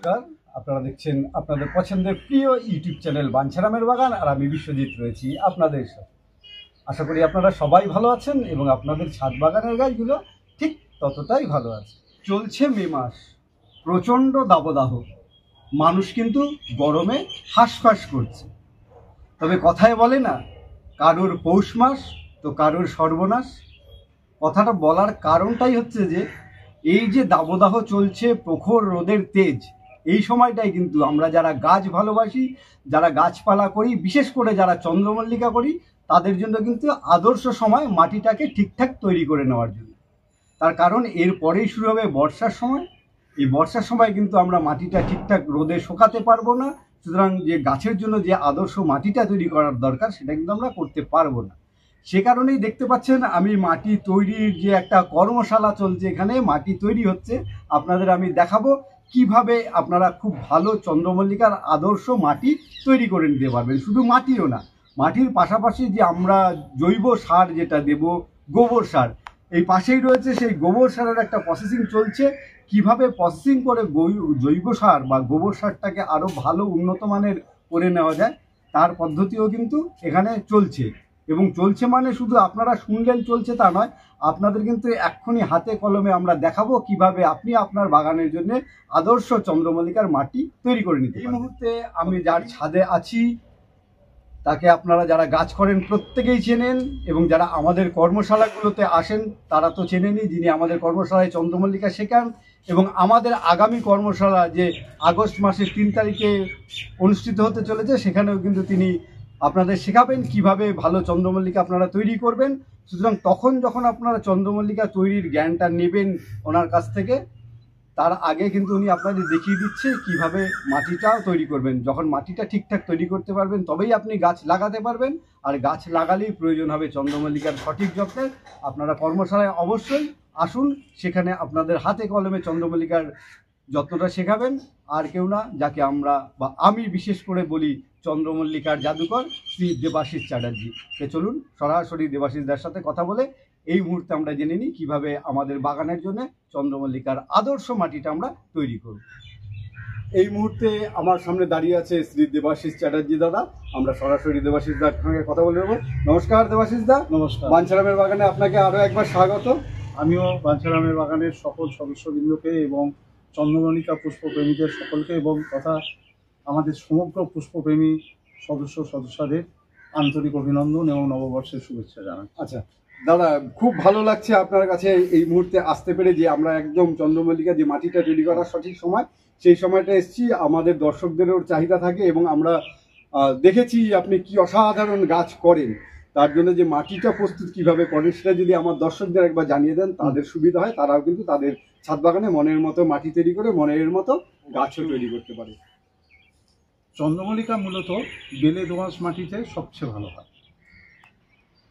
নমস্কার। আপনারা দেখছেন আপনাদের পছন্দের প্রিয় ইউটিউব চ্যানেল বাঞ্ছারামের বাগান, আর আমি বিশ্বজিৎ রয়েছি আপনাদের সাথে। আশা করি আপনারা সবাই ভালো আছেন এবং আপনাদের ছাদ বাগানের গাছগুলো ঠিক ততটাই ভালো আছে। চলছে মে মাস, প্রচণ্ড দাবদাহ, মানুষ কিন্তু গরমে হাঁসফাঁস করছে। তবে কথায় বলে না, কারোর পৌষ মাস তো কারোর সর্বনাশ। কথাটা বলার কারণটাই হচ্ছে যে এই যে দাবদাহ চলছে, প্রখর রোদের তেজ, এই সময়টাই কিন্তু আমরা যারা গাছ ভালোবাসি, যারা গাছপালা করি, বিশেষ করে যারা চন্দ্রমল্লিকা করি, তাদের জন্য কিন্তু আদর্শ সময় মাটিটাকে ঠিকঠাক তৈরি করে নেওয়ার জন্য। তার কারণ এর পরেই শুরু হবে বর্ষার সময়। এই বর্ষার সময় কিন্তু আমরা মাটিটা ঠিকঠাক রোদে শুকাতে পারবো না, সুতরাং যে গাছের জন্য যে আদর্শ মাটিটা তৈরি করার দরকার সেটা কিন্তু আমরা করতে পারবো না। সে কারণেই দেখতে পাচ্ছেন আমি মাটি তৈরির যে একটা কর্মশালা চলছে, এখানে মাটি তৈরি হচ্ছে। আপনাদের আমি দেখাবো কিভাবে আপনারা খুব ভালো চন্দ্রমল্লিকার আদর্শ মাটি তৈরি করে নিতে পারবেন। শুধু মাটিও না, মাটির পাশাপাশি যে আমরা জৈব সার যেটা দেব, গোবর সার, এই পাশেই রয়েছে সেই গোবর সারের একটা প্রসেসিং চলছে। কিভাবে প্রসেসিং করে জৈব সার বা গোবর সারটাকে আরও ভালো উন্নত মানের করে নেওয়া যায়, তার পদ্ধতিও কিন্তু এখানে চলছে। এবং চলছে মানে শুধু আপনারা শুনলেন চলছে তা নয়, আপনাদের কিন্তু এক্ষুনি হাতে কলমে আমরা দেখাবো কিভাবে আপনি আপনার বাগানের জন্য আদর্শ চন্দ্রমল্লিকার মাটি তৈরি করে নিতে পারেন। এই মুহূর্তে আমি যার ছাদে আছি তাকে আপনারা যারা গাছ করেন প্রত্যেকেই চেনেন, এবং যারা আমাদের কর্মশালাগুলোতে আসেন তারা তো চেনেনই। যিনি আমাদের কর্মশালায় চন্দ্রমল্লিকা শেখান, এবং আমাদের আগামী কর্মশালা যে আগস্ট মাসের 3 তারিখে অনুষ্ঠিত হতে চলেছে, সেখানেও কিন্তু তিনি আপনাদের শেখাবেন কিভাবে ভালো চন্দ্রমল্লিকা আপনারা তৈরি করবেন। সুতরাং তখন যখন আপনারা চন্দ্রমল্লিকা তৈরির জ্ঞানটা নেবেন ওনার কাছ থেকে, তার আগে কিন্তু উনি আপনাদের দেখিয়ে দিচ্ছে কিভাবে মাটিটাও তৈরি করবেন। যখন মাটিটা ঠিকঠাক তৈরি করতে পারবেন তবেই আপনি গাছ লাগাতে পারবেন, আর গাছ লাগালেই প্রয়োজন হবে চন্দ্রমল্লিকার সঠিক যত্নের। আপনারা কর্মশালায় অবশ্যই আসুন, সেখানে আপনাদের হাতে কলমে চন্দ্রমল্লিকার যত্নটা শেখাবেন আর কেউ না, যাকে আমরা বা আমি বিশেষ করে বলি চন্দ্রমল্লিকার জাদুকর শ্রী দেবাশিস চ্যাটার্জি। চলুন সরাসরি দেবাশিসদার সাথে কথা বলে এই মুহূর্তে আমরা জেনে নিই কীভাবে আমাদের বাগানের জন্য চন্দ্রমল্লিকার আদর্শ মাটিটা আমরা তৈরি করব। এই মুহূর্তে আমার সামনে দাঁড়িয়ে আছে শ্রী দেবাশিস চ্যাটার্জি দাদা। আমরা সরাসরি দেবাশিস দার সঙ্গে কথা বলে নেব। নমস্কার দেবাশিস দা। নমস্কার। বাঞ্ছারামের বাগানে আপনাকে আরও একবার স্বাগত। আমিও বাঞ্ছারামের বাগানের সকল সদস্যবৃন্দকে এবং চন্দ্রমল্লিকা পুষ্পপ্রেমীদের সকলকে এবং তথা আমাদের সমগ্র পুষ্পপ্রেমী সদস্যদের আন্তরিক অভিনন্দন এবং নববর্ষের শুভেচ্ছা জানাই। আচ্ছা দাদা, খুব ভালো লাগছে আপনার কাছে এই মুহূর্তে আসতে পেরে, যে আমরা একদম চন্দ্রমল্লিকা যে মাটিটা তৈরি করার সঠিক সময়, সেই সময়টা এসেছি। আমাদের দর্শকদেরও চাহিদা থাকে এবং আমরা দেখেছি আপনি কি অসাধারণ গাছ করেন। তার জন্য যে মাটিটা প্রস্তুত কিভাবে করেন সেটা যদি আমার দর্শকদের একবার জানিয়ে দেন তাদের সুবিধা হয়, তারাও কিন্তু তাদের ছাদ বাগানে মনের মতো মাটি তৈরি করে মনের মতো গাছও তৈরি করতে পারে। চন্দ্রমল্লিকা মূলত বেলে দোআঁশ মাটিতে সবচেয়ে ভালো হয়।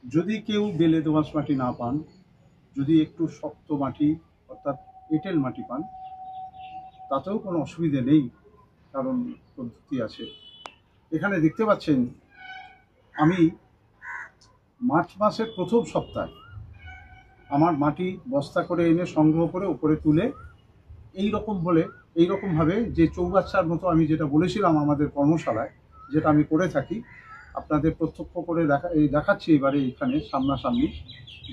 যদি কেউ বেলে দোআঁশ মাটি না পান, যদি একটু শক্ত মাটি অর্থাৎ এঁটেল মাটি পান, তাতেও কোনো অসুবিধে নেই, কারণ পদ্ধতি আছে। এখানে দেখতে পাচ্ছেন আমি মার্চ মাসের প্রথম সপ্তাহে আমার মাটি বস্তা করে এনে সংগ্রহ করে উপরে তুলে এইরকমভাবে যে চৌবাচ্চার মতো আমি যেটা বলেছিলাম আমাদের কর্মশালায়, যেটা আমি করে থাকি, আপনাদের প্রত্যক্ষ করে দেখাচ্ছি এবারে এখানে সামনাসামনি।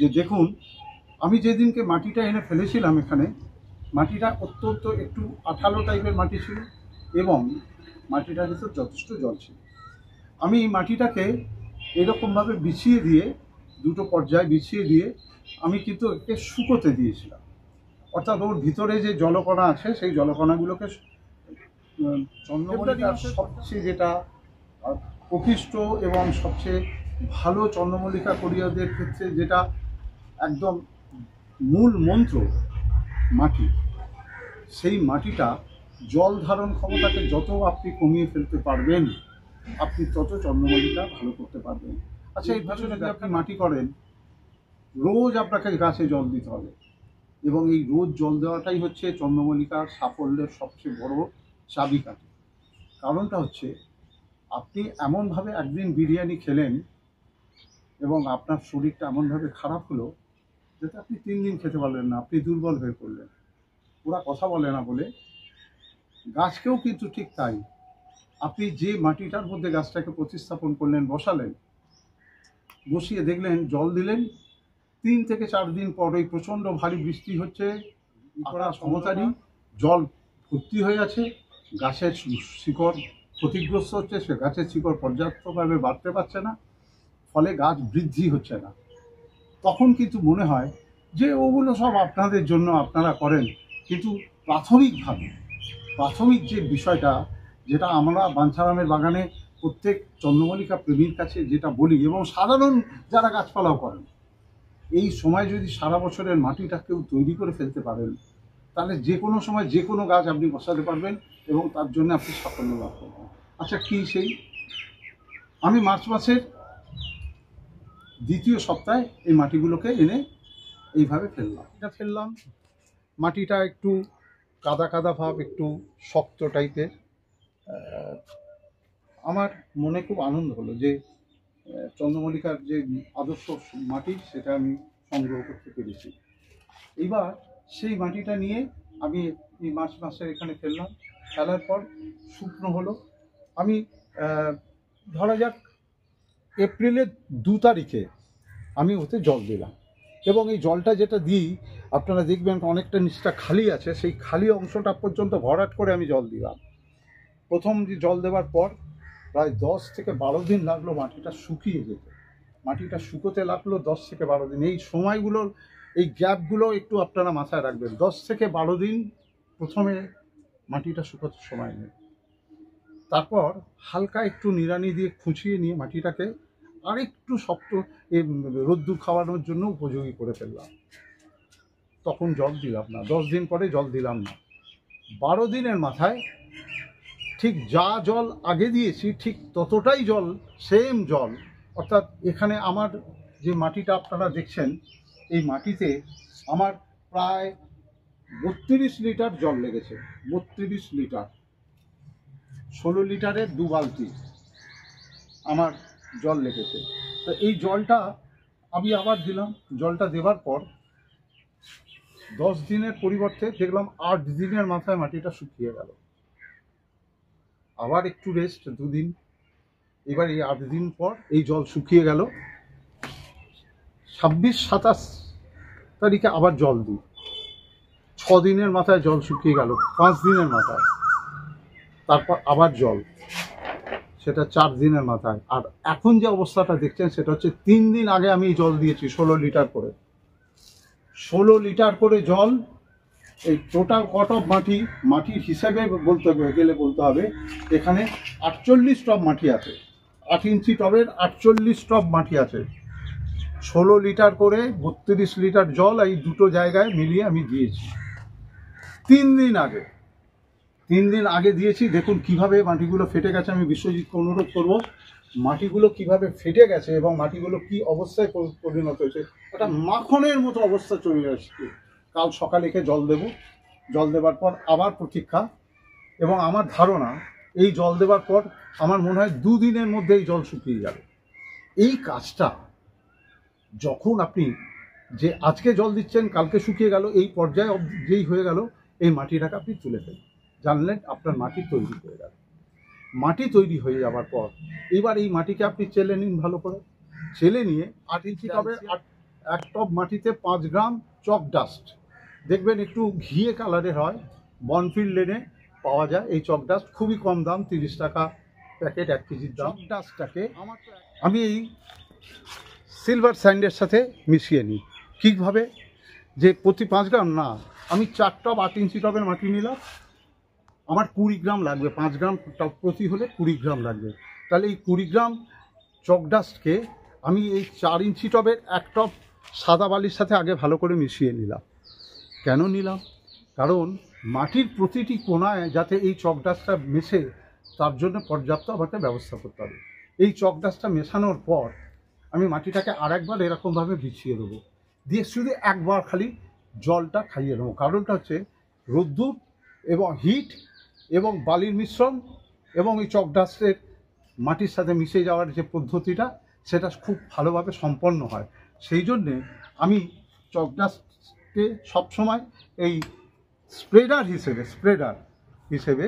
যে দেখুন, আমি যেদিনকে মাটিটা এনে ফেলেছিলাম এখানে, মাটিটা অত্যন্ত একটু আঠালো টাইপের মাটি ছিল এবং মাটিটার ভিতর যথেষ্ট জল ছিল। আমি এই মাটিটাকে এরকমভাবে বিছিয়ে দিয়ে, দুটো পর্যায়ে বিছিয়ে দিয়ে আমি কিন্তু একে শুকোতে দিয়েছিলাম। অর্থাৎ ওর ভিতরে যে জলকণা আছে সেই জলকণাগুলোকে চন্দ্রমল্লিকার সবচেয়ে যেটা প্রকৃষ্ট এবং সবচেয়ে ভালো চন্দ্রমল্লিকা কোরিয়াদের ক্ষেত্রে যেটা একদম মূল মন্ত্র মাটি, সেই মাটিটা জল ধারণ ক্ষমতাকে যত আপনি কমিয়ে ফেলতে পারবেন, আপনি তত চন্দ্রমল্লিকা ভালো করতে পারবেন। আচ্ছা, এই বছর যদি আপনি মাটি করেন, রোজ আপনাকে গাছে জল দিতে হবে, এবং এই রোজ জল দেওয়াটাই হচ্ছে চন্দ্রমল্লিকার সাফল্যের সবচেয়ে বড় চাবিকাঠি। কারণটা হচ্ছে, আপনি এমনভাবে একদিন বিরিয়ানি খেলেন এবং আপনার শরীরটা এমনভাবে খারাপ হলো যাতে আপনি 3 দিন খেতে পারলেন না, আপনি দুর্বল হয়ে পড়লেন। ওরা কথা বলে না বলে গাছকেও কিন্তু ঠিক তাই। আপনি যে মাটিটার মধ্যে গাছটাকে প্রতিস্থাপন করলেন, বসিয়ে দেখলেন, জল দিলেন, 3 থেকে 4 দিন পর ওই প্রচণ্ড ভারী বৃষ্টি হচ্ছে, করার ক্ষমতা নেই, জল ভর্তি হয়ে আছে, গাছের শিকড় ক্ষতিগ্রস্ত হচ্ছে, সে গাছের শিকড় পর্যাপ্তভাবে বাড়তে পারছে না, ফলে গাছ বৃদ্ধি হচ্ছে না। তখন কিন্তু মনে হয় যে ওগুলো সব আপনাদের জন্য আপনারা করেন, কিন্তু প্রাথমিক যে বিষয়টা, যেটা আমরা বাঞ্ছারামের বাগানে প্রত্যেক চন্দ্রমল্লিকা প্রেমীর কাছে যেটা বলি, এবং সাধারণ যারা গাছপালাও করেন, এই সময় যদি সারা বছরের মাটিটা কেউ তৈরি করে ফেলতে পারেন, তাহলে যে কোনো সময় যে কোনো গাছ আপনি বসাতে পারবেন এবং তার জন্য আপনি সাফল্য লাভ করবেন। আচ্ছা, কি সেই? আমি মার্চ মাসের 2য় সপ্তাহে এই মাটিগুলোকে এনে এইভাবে ফেললাম। মাটিটা একটু কাদা কাদা ভাব, একটু শক্ত টাইপের। আমার মনে খুব আনন্দ হলো যে চন্দ্রমল্লিকার যে আদর্শ মাটি, সেটা আমি সংগ্রহ করতে পেরেছি। এইবার সেই মাটিটা নিয়ে আমি এই মার্চ মাসের এখানে ফেলার পর শুকনো হলো। আমি ধরা যাক এপ্রিলের 2 তারিখে আমি ওতে জল দিলাম, এবং এই জলটা যেটা দিই, আপনারা দেখবেন অনেকটা নিচটা খালি আছে, সেই খালি অংশটা পর্যন্ত ভরাট করে আমি জল দিলাম। প্রথম যে জল দেওয়ার পর প্রায় 10 থেকে 12 দিন লাগলো মাটিটা শুকিয়ে যেতে। মাটিটা শুকোতে লাগলো 10 থেকে 12 দিন। এই সময়গুলোর, এই গ্যাপগুলো একটু আপনারা মাথায় রাখবেন। 10 থেকে 12 দিন প্রথমে মাটিটা শুকোতে সময় নেই। তারপর হালকা একটু নিড়ানি দিয়ে খুঁচিয়ে নিয়ে মাটিটাকে আরেকটু শক্ত রোদ্দুর খাওয়ানোর জন্য উপযোগী করে ফেললাম। তখন জল দিলাম না, 10 দিন পরে জল দিলাম না। 12 দিনের মাথায় ঠিক যা জল আগে দিয়েছি ঠিক ততটাই জল, সেম জল। অর্থাৎ এখানে আমার যে মাটিটা আপনারা দেখছেন, এই মাটিতে আমার প্রায় 32 লিটার জল লেগেছে। 32 লিটার, 16 লিটারের 2 বালতি আমার জল লেগেছে। তো এই জলটা আমি আবার দিলাম। জলটা দেওয়ার পর 10 দিনের পরিবর্তে দেখলাম 8 দিনের মাথায় মাটিটা শুকিয়ে গেল। আবার একটু রেস্ট, 2 দিন। এবার এই 8 দিন পর এই জল শুকিয়ে গেল। 26-27 তারিখে আবার জল দিই। 6 দিনের মাথায় জল শুকিয়ে গেল। 5 দিনের মাথায়, তারপর আবার জল, সেটা 4 দিনের মাথায়। আর এখন যে অবস্থাটা দেখছেন, সেটা হচ্ছে 3 দিন আগে আমি জল দিয়েছি 16 লিটার করে। 16 লিটার করে জল। এই টোটাল কট অফ মাটির হিসাবে বলতে হবে এখানে 48 টব মাটি আছে। 8 ইঞ্চি টবের 48 টব মাটি আছে। 16 লিটার করে 32 লিটার জল এই দুটো জায়গায় মিলিয়ে আমি দিয়েছি 3 দিন আগে। 3 দিন আগে দিয়েছি। দেখুন কিভাবে মাটিগুলো ফেটে গেছে। আমি বিশ্বজিৎকে অনুরোধ করব, মাটিগুলো কিভাবে ফেটে গেছে এবং মাটিগুলো কি অবস্থায় পরিণত হয়েছে। একটা মাখনের মতো অবস্থা চলে আসছে। কাল সকালে একে জল দেব। জল দেওয়ার পর আবার প্রতীক্ষা, এবং আমার ধারণা এই জল দেওয়ার পর আমার মনে হয় 2 দিনের মধ্যে এই জল শুকিয়ে যাবে। এই কাজটা যখন আপনি যে আজকে জল দিচ্ছেন, কালকে শুকিয়ে গেল, এই পর্যায়ে যেই হয়ে গেল, এই মাটিটাকে আপনি তুলে ফেলুন, জানলেন আপনার মাটি তৈরি হয়ে গেল। মাটি তৈরি হয়ে যাওয়ার পর এবার এই মাটিকে আপনি চেলে নিন ভালো করে। চেলে নিয়ে 8 ইঞ্চি টবে 1 টব মাটিতে 5 গ্রাম চক ডাস্ট, দেখবেন একটু ঘিয়ে কালারের হয়, বনফিল্ড লেনে পাওয়া যায় এই চক ডাস্ট। খুবই কম দাম, 30 টাকা প্যাকেট, 1 কেজির দাম। ডাস্টটাকে আমি এই সিলভার স্যান্ডের সাথে মিশিয়ে নিই। কীভাবে? যে প্রতি 5 গ্রাম না, আমি 4 টব 8 ইঞ্চি টবের মাটি নিলাম, আমার 20 গ্রাম লাগবে। 5 গ্রাম টব প্রতি হলে 20 গ্রাম লাগবে। তাহলে এই 20 গ্রাম চক ডাস্টকে আমি এই 4 ইঞ্চি টবের 1 টব সাদা বালির সাথে আগে ভালো করে মিশিয়ে নিলাম। কেন নিলাম? কারণ মাটির প্রতিটি কোণায় যাতে এই চক ডাস্টটা মেশে, তার জন্য পর্যাপ্ত আমাকে ব্যবস্থা করতে হবে। এই চক ডাস্টটা মেশানোর পর আমি মাটিটাকে আরেকবার এরকমভাবে বিছিয়ে দেবো, দিয়ে শুধু একবার খালি জলটা খাইয়ে দেবো। কারণটা হচ্ছে রোদ্দুর এবং হিট এবং বালির মিশ্রণ এবং এই চক ডাস্টের মাটির সাথে মিশে যাওয়ার যে পদ্ধতিটা, সেটা খুব ভালোভাবে সম্পন্ন হয়। সেই জন্যে আমি চক ডাস্টকে সবসময় এই স্প্রেডার হিসেবে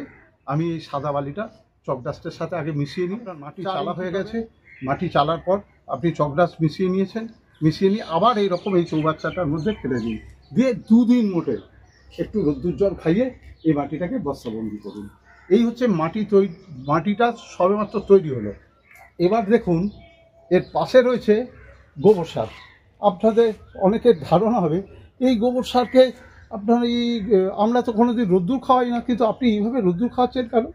আমি এই সাদা বালিটা চকডাস্টের সাথে আগে মিশিয়ে নিই। মাটি চালা হয়ে গেছে, মাটি চালার পর আপনি চকডাস্ট মিশিয়ে নিয়েছেন, মিশিয়ে নিয়ে আবার এইরকম এই চৌবাচ্চাটার মধ্যে ফেলে দিন, দিয়ে 2 দিন মোটে একটু রোদ্দুর জল খাইয়ে এই মাটিটাকে বস্তাবন্দি করুন। এই হচ্ছে মাটিটা সবেমাত্র তৈরি হলো। এবার দেখুন এর পাশে রয়েছে গোবর সার। আপনাদের অনেকের ধারণা হবে এই গোবর সারকে আপনার আমরা তো কোনোদিন রোদ্দুর খাওয়াই না, কিন্তু আপনি এইভাবে রোদ্দুর খাওয়াচ্ছেন কেন?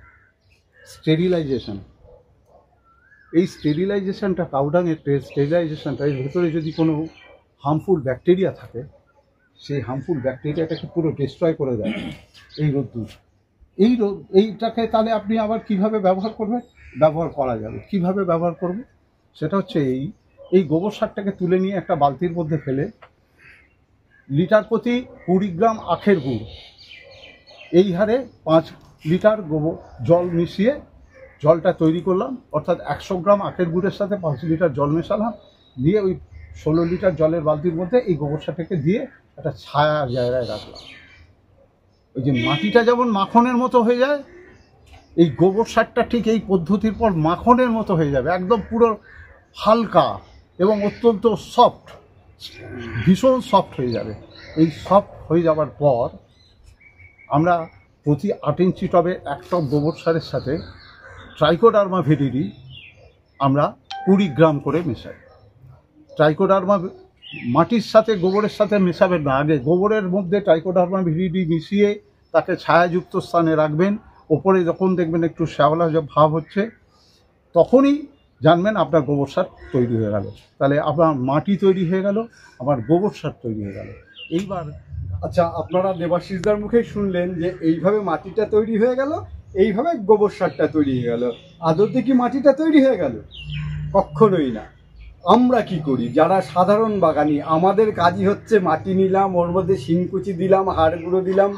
স্টেরিলাইজেশন। এই স্টেরিলাইজেশনটা, কাউডাংয়ের স্টেরিলাইজেশনটা, এর ভেতরে যদি কোনো হার্মফুল ব্যাকটেরিয়া থাকে সেই হার্মফুল ব্যাকটেরিয়াটাকে পুরো ডিস্ট্রয় করে দেয় এই রোদ্দুর। এইটাকে তাহলে আপনি আবার কিভাবে ব্যবহার করবেন? ব্যবহার করা যাবে। কিভাবে ব্যবহার করব? সেটা হচ্ছে এই গোবর সারটাকে তুলে নিয়ে একটা বালতির মধ্যে ফেলে লিটার প্রতি 20 গ্রাম আখের গুড়, এই হারে 5 লিটার জল মিশিয়ে জলটা তৈরি করলাম। অর্থাৎ 100 গ্রাম আখের গুড়ের সাথে 5 লিটার জল মেশালাম, দিয়ে ওই 16 লিটার জলের বালতির মধ্যে এই গোবর সারটাকে দিয়ে একটা ছায়া জায়গায় রাখলাম। ওই যে মাটিটা যেমন মাখনের মতো হয়ে যায়, এই গোবর সারটা ঠিক এই পদ্ধতির পর মাখনের মতো হয়ে যাবে, একদম পুরো হালকা এবং অত্যন্ত সফট, ভীষণ সফট হয়ে যাবে। এই সফট হয়ে যাওয়ার পর আমরা প্রতি 8 ইঞ্চি টবে 1 টব গোবর সারের সাথে ট্রাইকোডার্মা ভিরিডি আমরা 20 গ্রাম করে মেশাই। ট্রাইকোডার্মা মাটির সাথে গোবরের সাথে মেশাবেন না, আগে গোবরের মধ্যে ট্রাইকোডার্মা ভিরিডি মিশিয়ে তাকে ছায়াযুক্ত স্থানে রাখবেন। ওপরে যখন দেখবেন একটু শ্যাওলা ভাব হচ্ছে, তখনই জানবেন আপনার গোবর সার তৈরি হয়ে গেল। তাহলে আপনার মাটি তৈরি হয়ে গেল, আমার গোবর সার তৈরি হয়ে গেল। এইবার আচ্ছা, আপনারা দেবাশিসদার মুখেই শুনলেন যে এইভাবে মাটিটা তৈরি হয়ে গেল, এইভাবে গোবর সারটা তৈরি হয়ে গেল। আদতে কি মাটিটা তৈরি হয়ে গেল? কখনোই না। আমরা কি করি যারা সাধারণ বাগানি, আমাদের কাজই হচ্ছে মাটি নিলাম, ওর মধ্যে শিংকুচি দিলাম, হাড় গুঁড়ো দিলাম,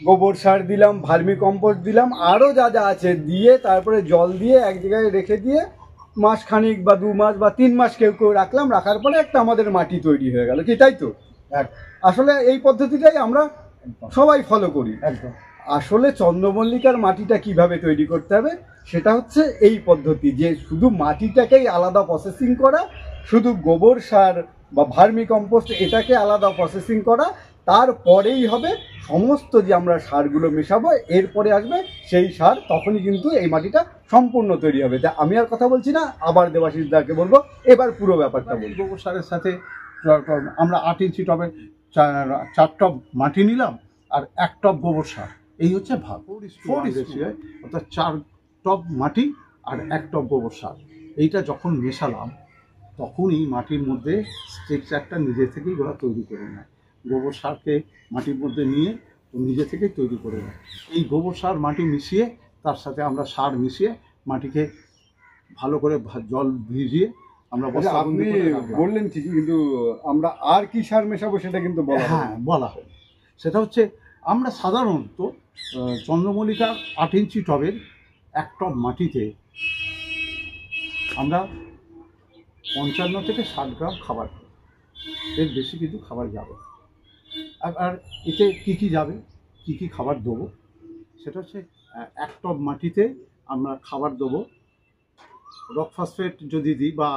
গোবর সার দিলাম, ভার্মি কম্পোস্ট দিলাম, আরও যা যা আছে দিয়ে তারপরে জল দিয়ে এক জায়গায় রেখে দিয়ে মাস খানিক বা 2 মাস বা 3 মাস কেউ কেউ রাখলাম, রাখার পরে একটা আমাদের মাটি তৈরি হয়ে গেল। কি তাই তো? আসলে এই পদ্ধতিটাই আমরা সবাই ফলো করি। একদম। আসলে চন্দ্রমল্লিকার মাটিটা কিভাবে তৈরি করতে হবে সেটা হচ্ছে এই পদ্ধতি, যে শুধু মাটিটাকেই আলাদা প্রসেসিং করা, শুধু গোবর সার বা ভার্মি কম্পোস্ট এটাকে আলাদা প্রসেসিং করা, তারপরেই হবে সমস্ত যে আমরা সারগুলো মেশাবো, এরপরে আসবে সেই সার, তখনই কিন্তু এই মাটিটা সম্পূর্ণ তৈরি হবে। তা আমি আর কথা বলছি না, আবার দেবাশিসদাকে বলবো এবার পুরো ব্যাপারটা বলবো। গোবর সারের সাথে আমরা 8 ইঞ্চি টবে 4 টব মাটি নিলাম আর 1 টব গোবর সার, এই হচ্ছে ভাগ। 4 রেশিও, অর্থাৎ 4 টব মাটি আর 1 টব গোবর সার। এইটা যখন মেশালাম তখন এই মাটির মধ্যে স্ট্রাকচারটা নিজে থেকেই ওরা তৈরি করে নেয়। গোবর সারকে মাটির মধ্যে নিয়ে নিজে থেকেই তৈরি করে নেয়। এই গোবর সার মাটি মিশিয়ে তার সাথে আমরা সার মিশিয়ে মাটিকে ভালো করে জল ভিজিয়ে আমরা আপনি বললেন ঠিকই, কিন্তু আমরা আর কি সার মেশাবো সেটা কিন্তু বলা হয়। সেটা হচ্ছে আমরা সাধারণত চন্দ্রমল্লিকার 8 ইঞ্চি টবের 1 টব মাটিতে আমরা 55 থেকে 60 গ্রাম খাবার, এর বেশি কিন্তু খাবার যাবে। আর এতে কী কী যাবে, কী কী খাবার দেবো, সেটা হচ্ছে 1 টব মাটিতে আমরা খাবার দেবো রক ফসফেট যদি দিই বা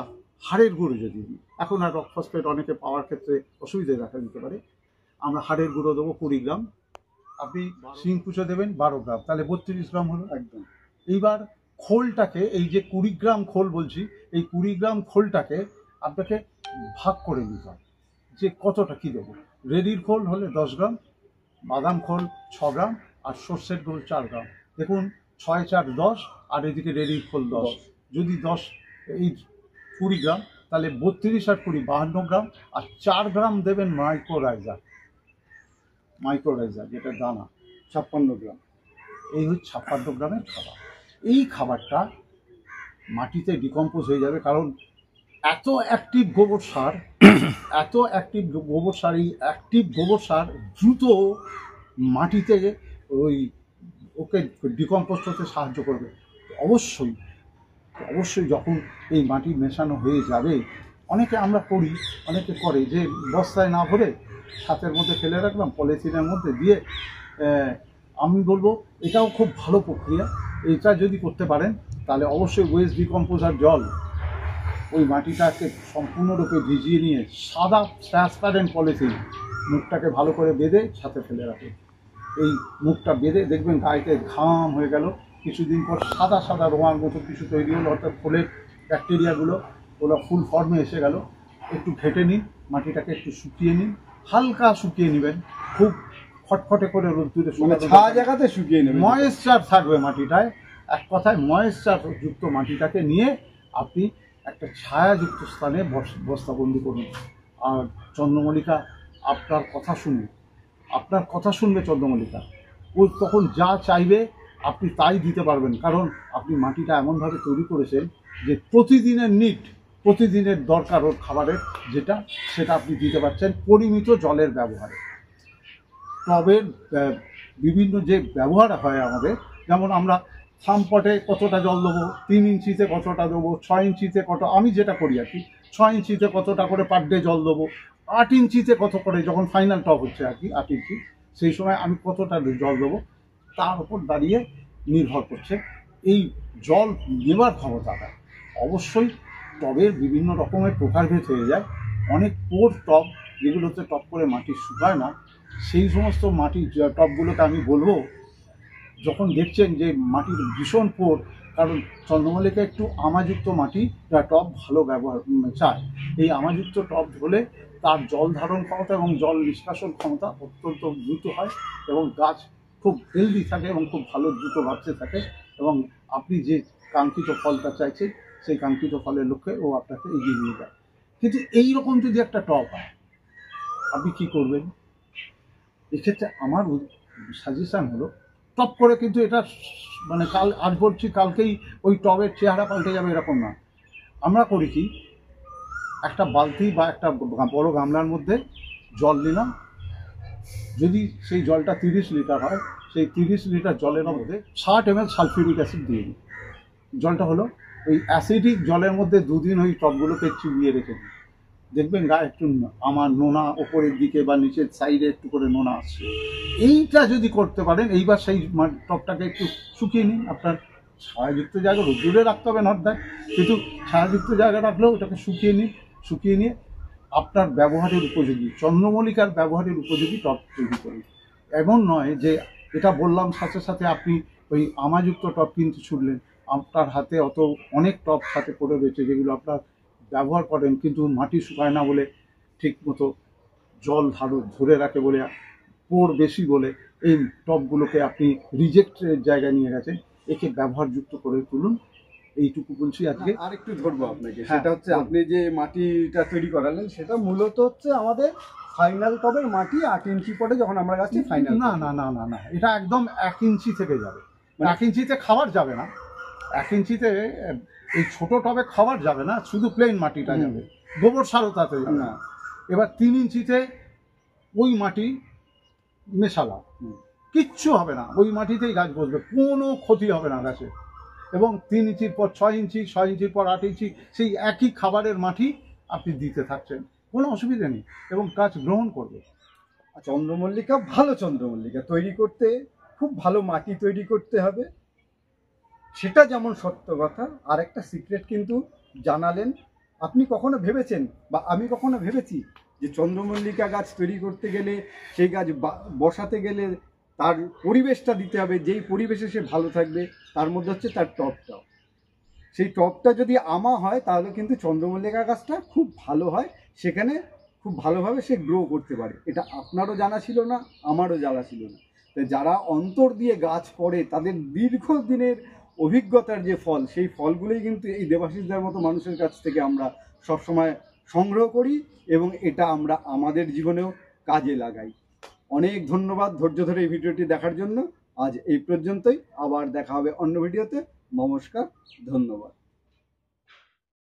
হাড়ের গুঁড়ো যদি দিই। এখন আর রক ফসফেট অনেকে পাওয়ার ক্ষেত্রে অসুবিধা দেখা দিতে পারে, আমরা হাড়ের গুঁড়ো দেবো 20 গ্রাম, আপনি শিংকুচো দেবেন 12 গ্রাম, তাহলে 32 গ্রাম হলো একদম। এইবার খোলটাকে, এই যে 20 গ্রাম খোল বলছি, এই 20 গ্রাম খোলটাকে আপনাকে ভাগ করে নিতে হবে যে কতটা কী দেবো। রেডির খোল হলে 10 গ্রাম, বাদাম খোল 6 গ্রাম, আর সর্ষের খোল 4 গ্রাম। দেখুন 6 4 10, আর এদিকে রেডির খোল 10, যদি 10 এই 20 গ্রাম, তাহলে 32 আর 20 52 গ্রাম, আর 4 গ্রাম দেবেন মাইক্রোরাইজার, যেটা দানা 56 গ্রাম। এই হচ্ছে 56 গ্রামের খাবার। এই খাবারটা মাটিতে ডিকম্পোজ হয়ে যাবে, কারণ এত অ্যাক্টিভ গোবর সার, এই অ্যাক্টিভ গোবর সার দ্রুত মাটিতে ওকে ডিকম্পোজ হতে সাহায্য করবে। অবশ্যই যখন এই মাটি মেশানো হয়ে যাবে, অনেকে করে যে বস্তায় না ভরে ছাতের মধ্যে ফেলে রাখলাম, পলিথিনের মধ্যে দিয়ে আমি বলবো এটাও খুব ভালো প্রক্রিয়া। এটা যদি করতে পারেন তাহলে অবশ্যই ওয়েস্ট ডিকম্পোজার জল ওই মাটিটাকে সম্পূর্ণরূপে ভিজিয়ে নিয়ে সাদা ট্রান্সপারেন্ট পলিথিন মুখটাকে ভালো করে বেঁধে ছাতে ফেলে রাখে। এই মুখটা বেঁধে দেখবেন গায়েতে ঘাম হয়ে গেল, কিছুদিন পর সাদা সাদা রোঁয়ার মতো কিছু তৈরি হলো, অর্থাৎ ফলের ব্যাকটেরিয়াগুলো ওরা ফুল ফর্মে এসে গেল। একটু ঘেটে নিন, মাটিটাকে একটু শুকিয়ে নিন, হালকা শুকিয়ে নেবেন, খুব খটখটে করে রোদ্দুরে ছায়া জায়গাতে শুকিয়ে নেবেন, ময়েশ্চার থাকবে মাটিটায়। এক কথায় ময়েশ্চার যুক্ত মাটিটাকে নিয়ে আপনি একটা ছায়াযুক্ত স্থানে বস্তাবন্দি করুন। আর চন্দ্রমল্লিকা আপনার কথা শুনবে চন্দ্রমল্লিকা। ও তখন যা চাইবে আপনি তাই দিতে পারবেন, কারণ আপনি মাটিটা এমনভাবে তৈরি করেছেন যে প্রতিদিনের দরকার ওর খাবারের সেটা আপনি দিতে পারছেন পরিমিত জলের ব্যবহারে। টবের বিভিন্ন যে ব্যবহার হয় আমাদের, যেমন আমরা থামপটে কতটা জল দেবো, 3 ইঞ্চিতে কতটা দেবো, 6 ইঞ্চিতে কত, আমি যেটা করি আর কি, 6 ইঞ্চিতে কতটা করে পার ডে জল দেবো, 8 ইঞ্চিতে কত করে, যখন ফাইনাল টব হচ্ছে আর কি 8 ইঞ্চি, সেই সময় আমি কতটা জল দেবো তার উপর দাঁড়িয়ে নির্ভর করছে এই জল নেবার ক্ষমতাটা। অবশ্যই টবের বিভিন্ন রকমের প্রকারভেদ হয়ে যায়। অনেক পোর টব, যেগুলোতে টপ করে মাটি শুকায় না, সেই সমস্ত মাটির টবগুলোকে আমি বলবো, যখন দেখছেন যে মাটির ভীষণ পোর, কারণ চন্দ্রমল্লিকা একটু আমাযুক্ত মাটি টব ভালো ব্যবহার চায়। এই আমাযুক্ত টব হলে তার জল ধারণ ক্ষমতা এবং জল নিষ্কাশন ক্ষমতা অত্যন্ত দ্রুত হয় এবং গাছ খুব হেলদি থাকে এবং খুব ভালো দ্রুত বাড়তে থাকে, এবং আপনি যে কাঙ্ক্ষিত ফলটা চাইছেন সেই কাঙ্ক্ষিত ফলের লক্ষ্যে ও আপনাকে এগিয়ে নিয়ে যায়। কিন্তু এই রকম যদি একটা টব হয়, আপনি কি করবেন? এক্ষেত্রে আমার সাজেশান হলো, টপ করে কিন্তু এটা মানে আজ বলছি কালকেই ওই টবের চেহারা পাল্টে যাবে এরকম না। আমরা করি কি, একটা বালতি বা একটা বড় গামলার মধ্যে জল নিলাম, যদি সেই জলটা 30 লিটার হয়, সেই 30 লিটার জলের মধ্যে 60 ml সালফিউরিক অ্যাসিড দিয়ে দিই। জলটা হলো ওই অ্যাসিডিক জলের মধ্যে 2 দিন ওই টবগুলোকে চুবিয়ে রেখে দিই, দেখবেন গায়ে একটু আমার নোনা ওপরের দিকে বা নিচের সাইডে একটু করে নোনা আসছে। এইটা যদি করতে পারেন, এইবার সেই টবটাকে একটু শুকিয়ে নিন। আপনার ছায়াযুক্ত জায়গা রোদ্দুরে রাখতে হবে না, কিন্তু ছায়াযুক্ত জায়গা রাখলেও ওটাকে শুকিয়ে নিয়ে আপনার ব্যবহারের উপযোগী, চন্দ্রমল্লিকার ব্যবহারের উপযোগী টব তৈরি করুন। এমন নয় যে এটা বললাম সাথে সাথে আপনি ওই আমাযুক্ত টব কিনতে ছুটলেন। আপনার হাতে অনেক টব হাতে পড়ে রয়েছে যেগুলো আপনার ব্যবহার করেন, কিন্তু মাটি শুকায় না বলে, ঠিক মতো জল ধরে রাখে বলে, পোর বেশি বলে এই টবগুলোকে আপনি রিজেক্টের জায়গায় নিয়ে গেছেন। একে ব্যবহারযুক্ত করে তুলুন, এইটুকু বলছি আজকে। আর একটু ধরবো আপনাকে, সেটা হচ্ছে আপনি যে মাটিটা তৈরি করালেন সেটা মূলত হচ্ছে আমাদের ফাইনাল টবের মাটি 8 ইঞ্চি পরে যখন আমরা গাছি ফাইনাল। না না না না না, এটা একদম 1 ইঞ্চি থেকে যাবে। 1 ইঞ্চিতে খাবার যাবে না, 1 ইঞ্চিতে এই ছোট টবে খাবার যাবে না, শুধু প্লেন মাটিটা যাবে, গোবর সারও তাতে যাবে না। এবার 3 ইঞ্চিতে ওই মাটি মেশালাম, কিচ্ছু হবে না, ওই মাটিতেই গাছ বসবে, কোনো ক্ষতি হবে না গাছে। এবং 3 ইঞ্চির পর 6 ইঞ্চি, 6 ইঞ্চির পর 8 ইঞ্চি, সেই একই খাবারের মাটি আপনি দিতে থাকছেন, কোনো অসুবিধা নেই, এবং গাছ গ্রহণ করবে। চন্দ্রমল্লিকা, ভালো চন্দ্রমল্লিকা তৈরি করতে খুব ভালো মাটি তৈরি করতে হবে, সেটা যেমন সত্য কথা। আর একটা সিক্রেট কিন্তু জানালেন। আপনি কখনো ভেবেছেন বা আমি কখনো ভেবেছি যে চন্দ্রমল্লিকা গাছ তৈরি করতে গেলে, সেই গাছ বসাতে গেলে তার পরিবেশটা দিতে হবে, যেই পরিবেশে সে ভালো থাকবে, তার মধ্যে হচ্ছে তার টবটা। সেই টবটা যদি হয় তাহলে কিন্তু চন্দ্রমল্লিকা গাছটা খুব ভালো হয়, সেখানে খুব ভালোভাবে সে গ্রো করতে পারে। এটা আপনারও জানা ছিল না, আমারও জানা ছিল না। তাই যারা অন্তর দিয়ে গাছ করে, তাদের দীর্ঘদিনের অভিজ্ঞতার যে ফল, সেই ফলগুলোই কিন্তু এই দেবাশিসদার মতো মানুষের কাছ থেকে আমরা সবসময় সংগ্রহ করি, এবং এটা আমরা আমাদের জীবনেও কাজে লাগাই। অনেক ধন্যবাদ ধৈর্য ধরে এই ভিডিওটি দেখার জন্য। আজ এই পর্যন্তই, আবার দেখা হবে অন্য ভিডিওতে। নমস্কার, ধন্যবাদ।